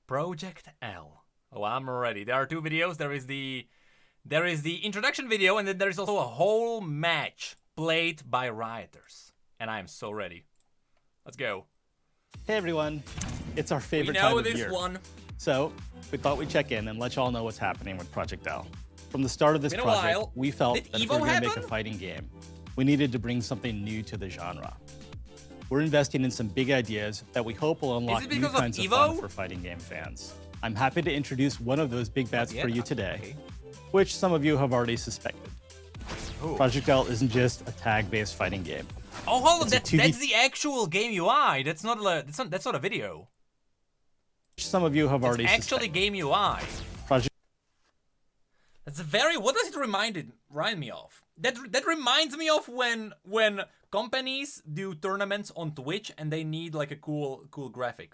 Project L. Oh, I'm ready. There are two videos. There is the introduction video, and then there is also a whole match played by rioters. And I am so ready. Let's go. Hey everyone, it's our favorite We time know of this year. one. So we thought we'd check in and let y'all know what's happening with Project L. From the start of this Been a project, while. we felt Did that if Evo we were going to make happen? a fighting game, we needed to bring something new to the genre. We're investing in some big ideas that we hope will unlock new because of kinds of Evo? fun for fighting game fans. I'm happy to introduce one of those big bets for you today, Okay. which some of you have already suspected. Ooh. Project L isn't just a tag-based fighting game. Oh, hold on. It's a That's 2D the actual game UI. That's not a video. Some of you have It's already actually suspected. game UI. Project That's a very. What does it remind me of? That reminds me of when companies do tournaments on Twitch and they need like a cool graphic.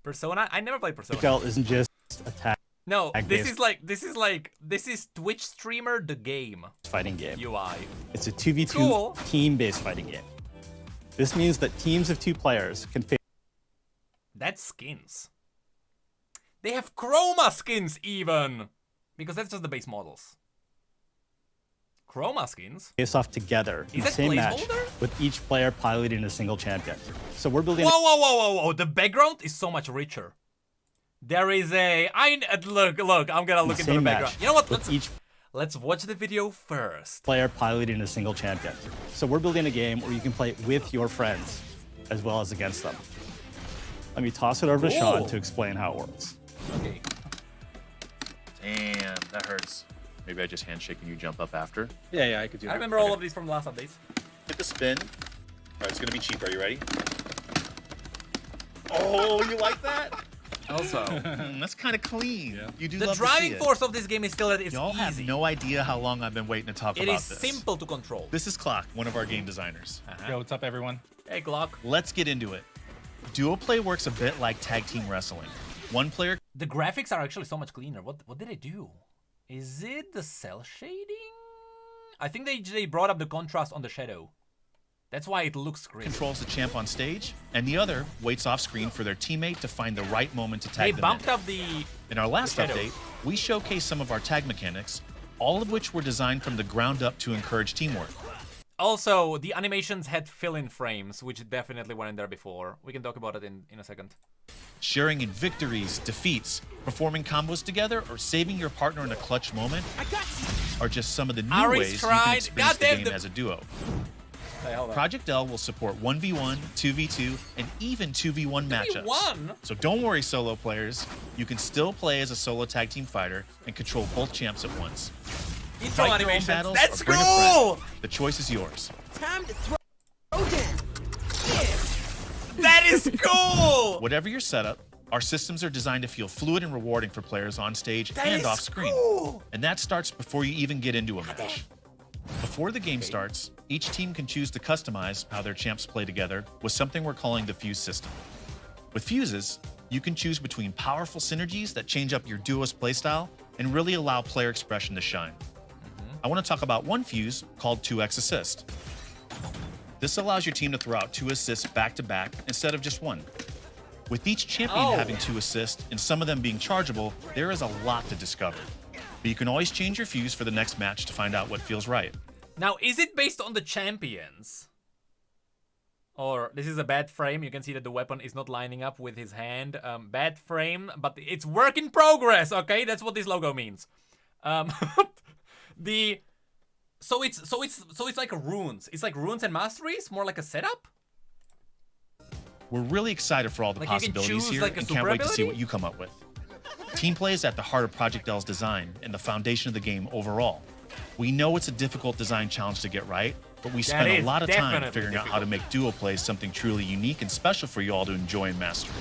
Persona. I never played Persona. L isn't just a tag No, this Tag-based. is Twitch streamer the game fighting game. UI. It's a 2v2 Cool. team-based fighting game. This means that teams of 2 players can That's skins. They have chroma skins even, because that's just the base models. Chroma skins. face off together in Is the that same match placeholder? with each player piloting a single champion. So we're building Whoa! The background is so much richer. There is a. Look. I'm gonna look the into the same background. match You know what? with each Let's watch the video first. player piloting a single champion. So we're building a game where you can play with your friends as well as against them. Let me toss it over to Sean Cool. to explain how it works. Okay. Damn, that hurts. Maybe I just handshake and you jump up after. Yeah, I could do that. I remember all of these from the last updates. Hit the spin. All right, it's gonna be cheap. Are you ready? Oh, you like that? Also, That's kind of clean. Yeah. You do the love to see driving it. force of this game is still that it's Y'all easy. have no idea how long I've been waiting to talk It about is this. simple to control. This is Clock, one of our game designers. Yo, what's up, everyone? Hey, Glock. Let's get into it. Duo play works a bit like tag team wrestling. One player The graphics are actually so much cleaner. What did I do? Is it the cell shading? I think they brought up the contrast on the shadow. That's why it looks great. controls the champ on stage, and the other waits off screen for their teammate to find the right moment to They tag them bumped in. up the. In our last shadow. update, we showcased some of our tag mechanics, all of which were designed from the ground up to encourage teamwork. Also, the animations had fill-in frames, which definitely weren't there before. We can talk about it in a second. Sharing in victories, defeats, performing combos together, or saving your partner in a clutch moment are just some of the new Ari's ways you tried. can experience the Goddamn, game as a duo. Hey, hold on. Project L will support 1v1, 2v2, and even 2v1 matchups. 2v1? So don't worry, solo players. You can still play as a solo tag team fighter and control both champs at once. Intro Fight your own animations. battles That's or bring a cool! friend. The choice is yours. Time to throw down. That is cool! Whatever your setup, our systems are designed to feel fluid and rewarding for players on stage That and is off screen. cool! And that starts before you even get into a match. Before the game starts, each team can choose to customize how their champs play together with something we're calling the fuse system. With fuses, you can choose between powerful synergies that change up your duo's playstyle and really allow player expression to shine. I want to talk about one fuse called 2x assist. This allows your team to throw out 2 assists back to back instead of just one. With each champion Oh. having 2 assists and some of them being chargeable, there is a lot to discover. But you can always change your fuse for the next match to find out what feels right. Now, is it based on the champions? Or this is a bad frame. You can see that the weapon is not lining up with his hand. Bad frame, but it's work in progress. Okay, that's what this logo means. So it's like runes. It's like runes and masteries, more like a setup. We're really excited for all the Like you can possibilities choose, here like, a and can't super wait to see ability? what you come up with. Team play is at the heart of Project L's design and the foundation of the game overall. We know it's a difficult design challenge to get right, but we spent a is lot of time definitely figuring out how to make duo play something truly unique and special for you all to enjoy and master.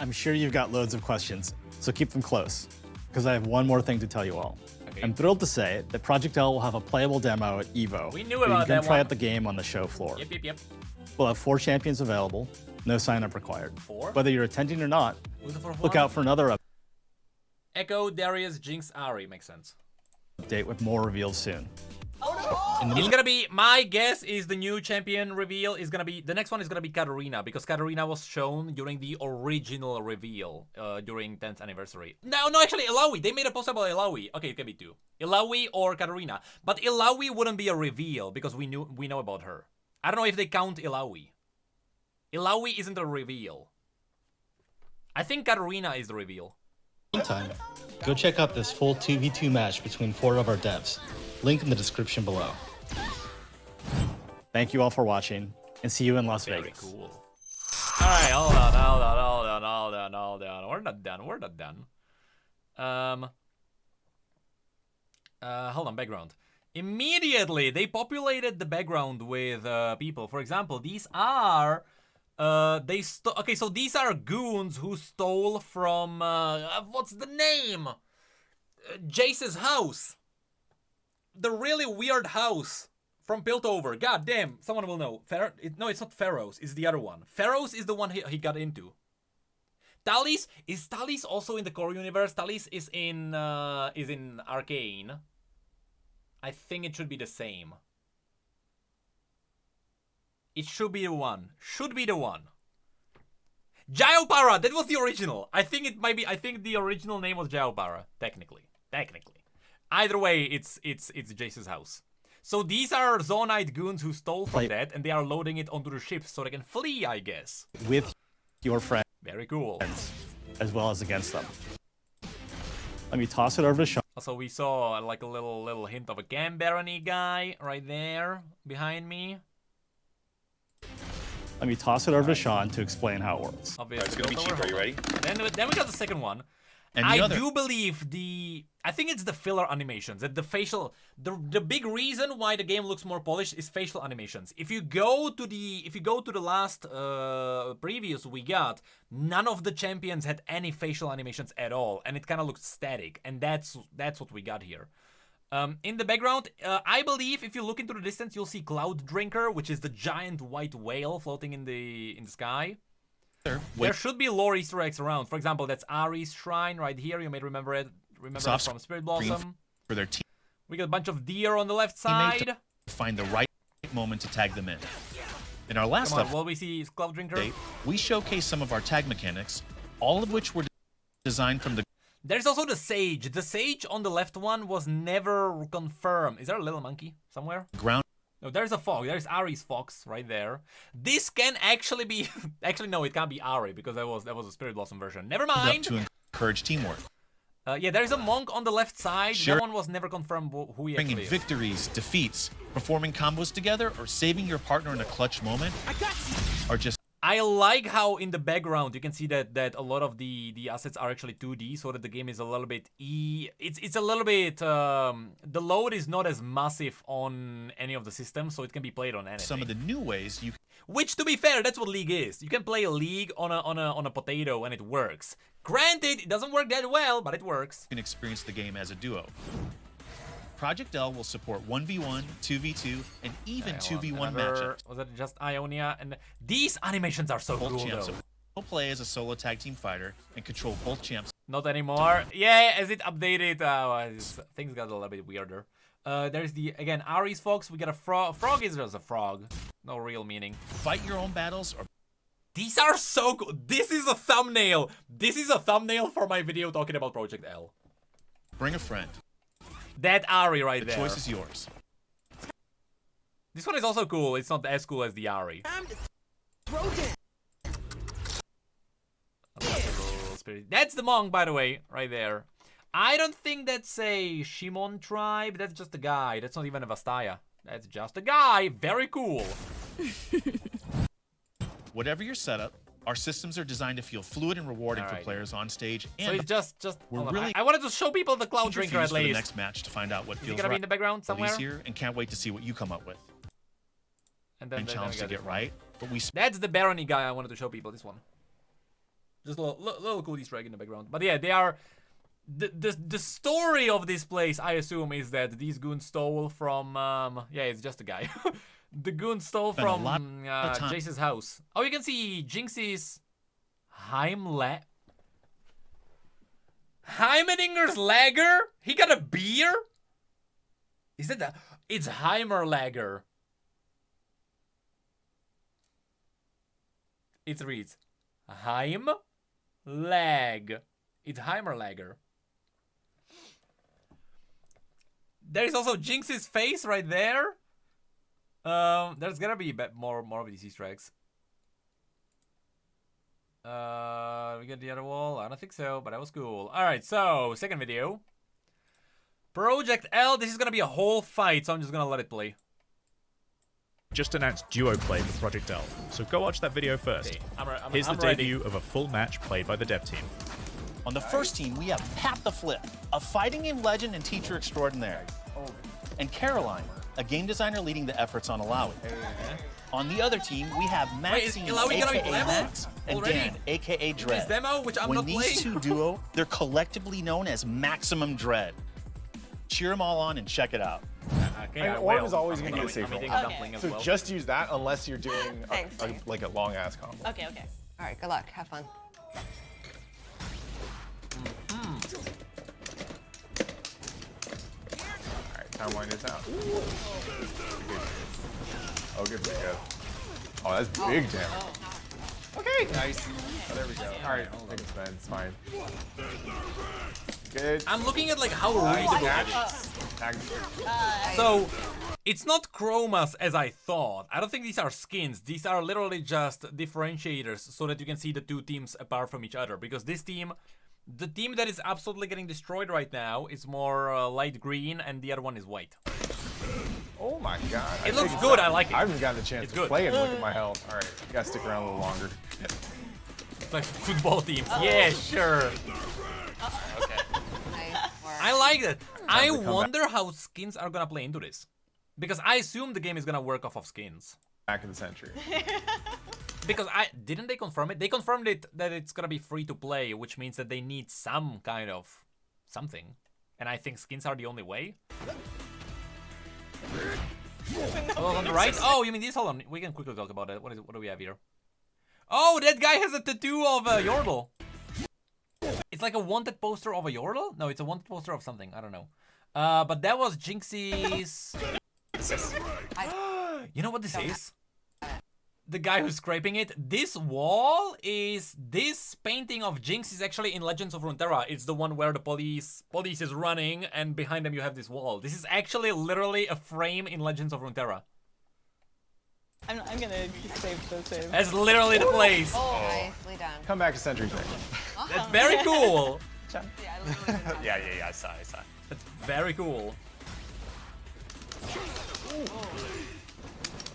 I'm sure you've got loads of questions, so keep them close, because I have one more thing to tell you all. Okay. I'm thrilled to say that Project L will have a playable demo at EVO. We knew where about you can that try one. out the game on the show floor. Yep. We'll have 4 champions available, no sign-up required. 4? Whether you're attending or not, Who's the fourth look one? out for another Echo, Darius, Jinx, Ari. Makes sense. update with more reveals soon. Oh In the It's gonna be, my guess is the new champion reveal is gonna be, the next one is gonna be Katarina, because Katarina was shown during the original reveal, during 10th anniversary. No, actually, Ilaoi. They made a post about Ilaoi. Okay, it can be two. Ilaoi or Katarina. But Ilaoi wouldn't be a reveal, because we know about her. I don't know if they count Ilaoi. Ilaoi isn't a reveal. I think Katarina is the reveal. meantime, go check out this full 2v2 match between 4 of our devs. Link in the description below. Thank you all for watching, and see you in Las Very Vegas. cool. Alright, hold on. We're not done. Hold on, background. Immediately, they populated the background with people. For example, these are... okay, so these are goons who stole from... what's the name? Jace's house. The really weird house from Piltover. God damn, someone will know. No, it's not Pharaoh's. It's the other one. Pharaoh's is the one he got into. Talis, is Talis also in the core universe? Talis is in Arcane. I think it should be the same. It should be the one. Should be the one. Jayopara, that was the original. I think it might be. I think the original name was Jayopara. Technically. Either way, it's Jace's house. So these are Zonite goons who stole from that, and they are loading it onto the ship so they can flee, I guess. With your friends, Very cool. as well as against them. Let me toss it over to Sean. Also, we saw like a little hint of a Gam Barony guy right there behind me. Let me toss it over to Sean to explain how it works. Obviously, It's gonna be cheap. Are you ready? Then we got the second one. And I do believe I think it's the filler animations. That the facial, the big reason why the game looks more polished is facial animations. If you go to the last previews we got, none of the champions had any facial animations at all, and it kind of looked static. And that's what we got here. In the background, I believe if you look into the distance, you'll see Cloud Drinker, which is the giant white whale floating in the sky. There should be lore Easter eggs around. For example, that's Ari's shrine right here. You may remember it. Remember it from Spirit Blossom. For their team, We got a bunch of deer on the left side. find the right moment to tag them in. In our last Come on, update, what we see is Cloud Drinker. we showcased some of our tag mechanics, all of which were designed from the There's also the Sage. The Sage on the left one was never confirmed. Is there a little monkey somewhere? ground No, there's a fox. There's Ari's fox right there. This can actually be... Actually, no, it can't be Ari because that was a Spirit Blossom version. Never up mind. to encourage teamwork. Yeah, there's a monk on the left side. Sure. That one was never confirmed who he Bringing actually is. victories, defeats, performing combos together, or saving your partner in a clutch moment are just I like how in the background you can see that a lot of the assets are actually 2D, so that the game is a little bit it's a little bit the load is not as massive on any of the systems, so it can be played on anything. some of the new ways you Which, to be fair, that's what League is. You can play a League on a potato and it works. Granted, it doesn't work that well, but it works. can experience the game as a duo. Project L will support 1v1, 2v2, and even 2v1 matchups. Was that just Ionia? And these animations are so Both cool, champs though. will play as a solo tag team fighter and control both champs. Not anymore. Yeah, as it updated, things got a little bit weirder. There's again, Ari's fox. We got a frog. Frog is just a frog. No real meaning. Fight your own battles or These are so cool. This is a thumbnail. This is a thumbnail for my video talking about Project L. bring a friend. That Ari right The there. choice is yours. This one is also cool. It's not as cool as the Ari. Time to throw down. That's the monk, by the way, right there. I don't think that's a Shimon tribe. That's just a guy. That's not even a Vastaya. That's just a guy. Very cool. Whatever your setup, our systems are designed to feel fluid and rewarding for Alright. players on stage. So And it's just We're hold on. really I wanted to show people the Cloud interviews Drinker at for the least. next match to find out what Is he feels gonna be right. in the background somewhere? Elise here and can't wait to see what you come up with. And And then challenge we to got get this one. right. But we That's the Barony guy I wanted to show people. This one. Just a little cool Easter egg in the background. But yeah, they are. The story of this place, I assume, is that these goons stole from. Yeah, it's just a guy. The goons stole Spent a from lot of time- Jace's house. Oh, you can see Jinx's Heimdinger's lager. He got a beer. Is that the? It's Heimerlager. It reads Heim Lag. It's Heimerlager. There is also Jinx's face right there. There's gonna be more of these Easter eggs. We get the other wall? I don't think so, but that was cool. Alright, so, second video. Project L, this is gonna be a whole fight, so I'm just gonna let it play. Just announced duo play for Project L, so go watch that video first. Okay, Here's the ready. debut of a full match played by the dev team. On the first team, we have Pat the Flip, a fighting game legend and teacher extraordinaire. And Caroline, a game designer leading the efforts on Alawi. On the other team, we have Maxine, Alawi gonna be aka playable Max, and already? Dan, aka This Dread. demo, which I'm when not these playing. two duo, they're collectively known as Maximum Dread. Cheer them all on and check it out. Okay, And I Orb will. is always I'm gonna be a eating- safe I'm eating roll. a dumpling as So well. just use that unless you're doing Thanks. like a long ass combo. Okay, okay. All right, good luck. Have fun. All right, time wind this out. Oh, good pick up. Oh, that's big damage. Okay, nice. Oh, there we go. All right, take a spin. It's fine. Good. I'm looking at like how Nice readable catch. it is. Tag. So, it's not chromas as I thought. I don't think these are skins. These are literally just differentiators so that you can see the two teams apart from each other. Because this team, the team that is absolutely getting destroyed right now is more light green and the other one is white. Oh my god. It looks good, I like it. I haven't gotten the chance It's to good. play and look at my health. All right, gotta stick around a little longer. It's like football teams. Yeah, sure. Nice work. I like that. I to come wonder how skins are gonna play into this. Because I assume the game is gonna work off of skins. Back of the century. Because didn't they confirm it? They confirmed it that it's gonna be free to play, which means that they need some kind of something. And I think skins are the only way. Oh, on the right? Oh, you mean this? Hold on, we can quickly talk about it. What do we have here? Oh, that guy has a tattoo of a Yordle. It's like a wanted poster of a Yordle? No, it's a wanted poster of something. I don't know. But that was Jinxie's. You know what this is? The guy who's scraping it. This wall is this painting of Jinx is actually in Legends of Runeterra. It's the one where the police is running and behind them you have this wall. This is actually literally a frame in Legends of Runeterra. I'm gonna save the save. That's literally the place. Nicely done. Come back to century thing. That's very cool. Yeah, I literally did that. Yeah, I saw. That's very cool.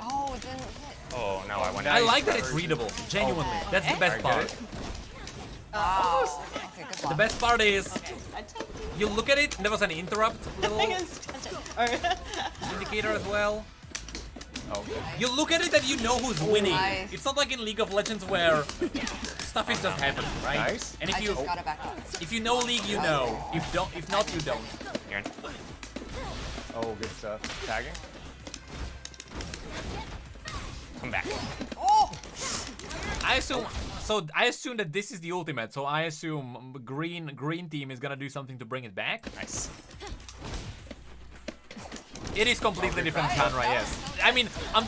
Oh, it didn't hit. Oh no, I went. I like that it's readable. Genuinely, that's the best Alright, part. get it? Oh. Okay, good The luck. best part is Okay, I took you look at it. And there was an interrupt little Alright. indicator as well. Oh, good. You look at it and you know who's winning. Nice. It's not like in League of Legends where stuff is just happening, right? Nice. And I if you just got it back up. if you know League, you know. If not, you don't. Here. Oh, good stuff. Tagging. Come back. Oh! I assume that this is the ultimate. So I assume green team is gonna do something to bring it back. Nice. It is completely different genre, yes. I mean, I'm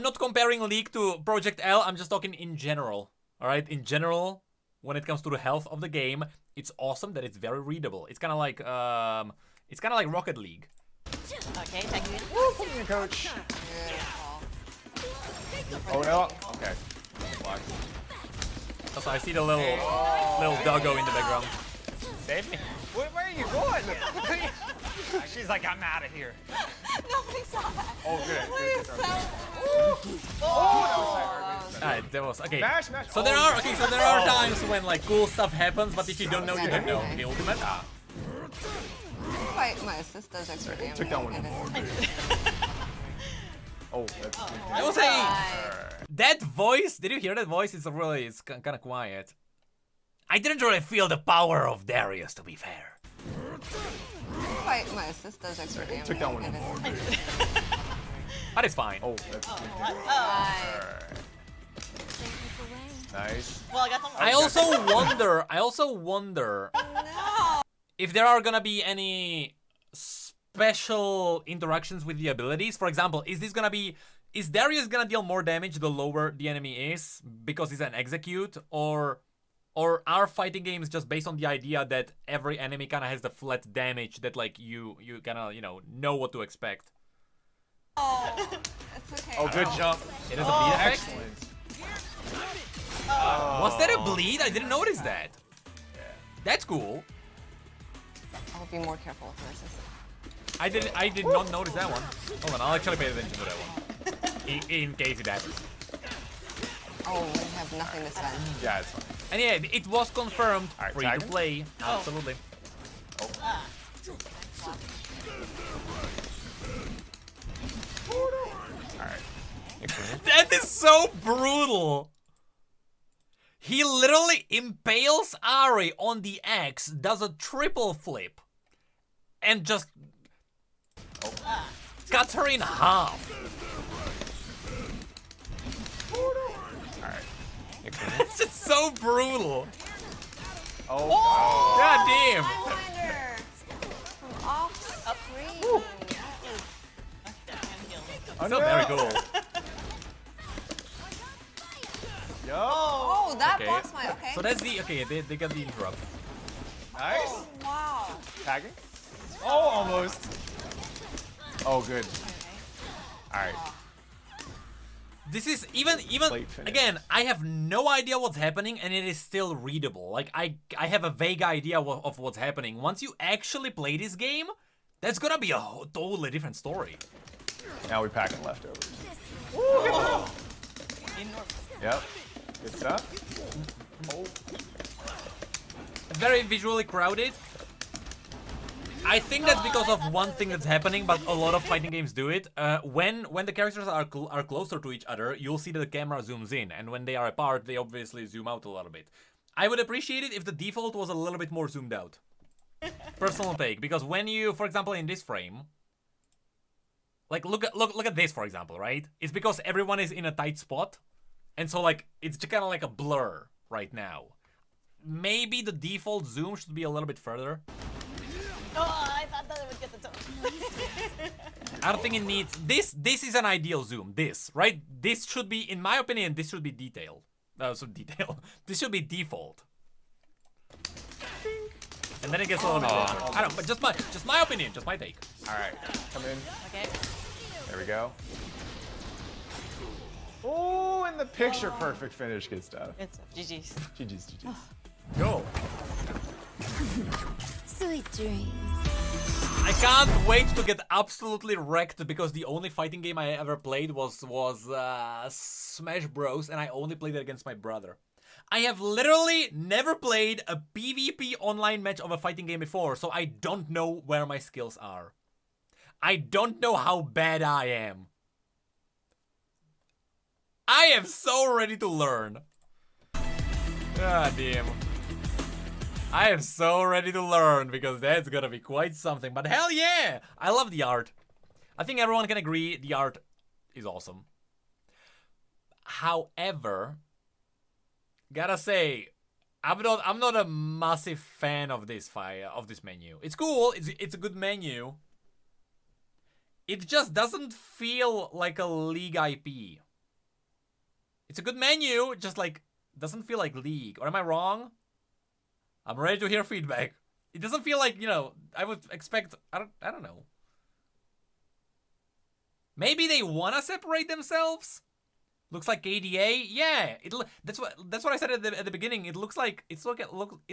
not comparing League to Project L. I'm just talking in general. All right, in general, when it comes to the health of the game, it's awesome that it's very readable. It's kind of like Rocket League. Okay, thank you. Woo, put me in, coach. Beautiful. Oh no. Okay. Block. Also, I see the little doggo in the background. Save me. Where are you going? She's like, I'm out of here. Nobody saw that. Oh, good. Please, Good. Alright, there was okay. Mash. So there are times when like cool stuff happens, but if you don't know, you don't know. The ultimate. My assist does extra damage. Took that one. and it's- Oh, that's I will say that voice. Did you hear that voice? It's kind of quiet. I didn't really feel the power of Darius, to be fair. My assist does extra damage. Took that one. and it's- But it's fine. Oh, that's nice. Well, I got some. I also wonder No. if there are gonna be any special interactions with the abilities? For example, is Darius gonna deal more damage the lower the enemy is because he's an execute, or are fighting games just based on the idea that every enemy kind of has the flat damage that like you kind of know what to expect? Oh, it's okay. Oh, good jump. It is a bleed effect. Excellent. Was that a bleed? I didn't notice that. That's cool. I'll be more careful with nurses. I did not notice that one. Hold on, I'll actually pay attention to that one. In case it happens. Oh, we have nothing to spend. Yeah, it's fine. And yeah, it was confirmed Alright, free to tag him? play. Absolutely. Alright. That is so brutal. He literally impales Ari on the X, does a triple flip, and just cuts her in half. Alright. It's just so brutal. Oh, God damn. Highlander from off screen. So very cool. Yo. Oh, that Okay. blocks my. Okay. So that's the they got the interrupt. Nice. Oh, wow. Tagging. Oh, almost. Oh, good. Alright. This is even Late finish. again, I have no idea what's happening and it is still readable. Like I have a vague idea of what's happening. Once you actually play this game, that's gonna be a totally different story. Now we packing leftovers. Yep. Good stuff. Oh. Very visually crowded. I think that's because of one thing that's happening, but a lot of fighting games do it. When the characters are closer to each other, you'll see that the camera zooms in, and when they are apart, they obviously zoom out a little bit. I would appreciate it if the default was a little bit more zoomed out. Personal take, because when you, for example, in this frame, like look at this, for example, right? It's because everyone is in a tight spot, and so like it's kind of like a blur right now. Maybe the default zoom should be a little bit further. Oh, I thought that it would get the toe. I don't think it needs this. This is an ideal zoom. This, right? This should be, in my opinion, this should be detailed. This should be default. And then it gets a little bit better. I don't. But just my opinion. Just my take. Alright. Come in. Okay. There we go. Oh, and the picture perfect finish. Good stuff. It's GG's. GG's, GG's. Go. Sweet dreams. I can't wait to get absolutely wrecked because the only fighting game I ever played was Smash Bros. And I only played it against my brother. I have literally never played a PvP online match of a fighting game before, so I don't know where my skills are. I don't know how bad I am. I am so ready to learn. God damn. I am so ready to learn because that's gonna be quite something. But hell yeah! I love the art. I think everyone can agree the art is awesome. However, gotta say, I'm not a massive fan of this menu. It's cool. It's a good menu. It just doesn't feel like a League IP. It's a good menu, just like doesn't feel like League. Or am I wrong? I'm ready to hear feedback. It doesn't feel like, I would expect, I don't know. Maybe they want to separate themselves? Looks like KDA? Yeah, that's what I said at the beginning. It looks like it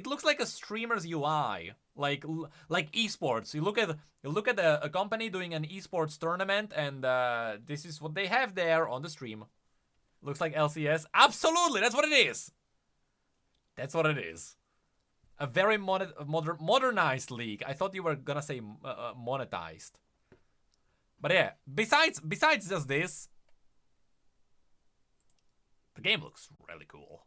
looks like a streamer's UI, like esports. You look at a company doing an esports tournament, and this is what they have there on the stream. Looks like LCS. Absolutely, that's what it is. That's what it is. A very modernized league. I thought you were gonna say monetized. But yeah, besides just this, the game looks really cool.